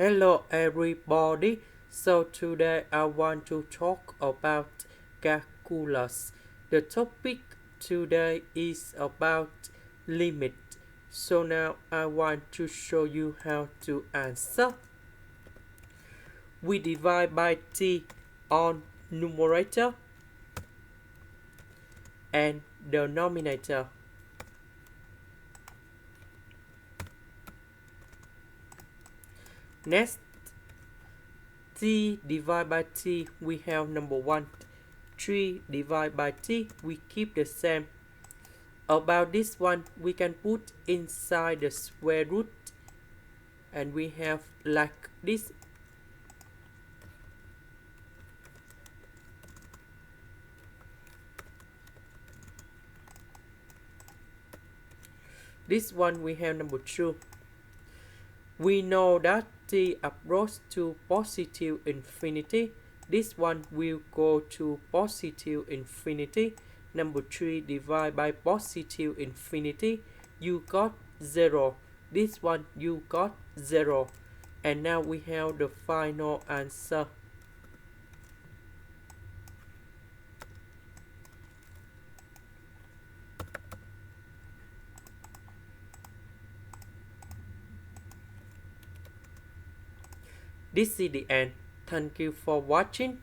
Hello everybody. So today I want to talk about calculus. The topic today is about limit. So now I want to show you how to answer. We divide by t on numerator and denominator. Next, t divided by t, we have number 1. 3 divided by t, we keep the same. About this one, we can put inside the square root, and we have like this. This one we have number 2. We know that t approaches to positive infinity. This one will go to positive infinity. Number 3 divided by positive infinity, you got 0. This one you got 0. And now we have the final answer. This is the end. Thank you for watching.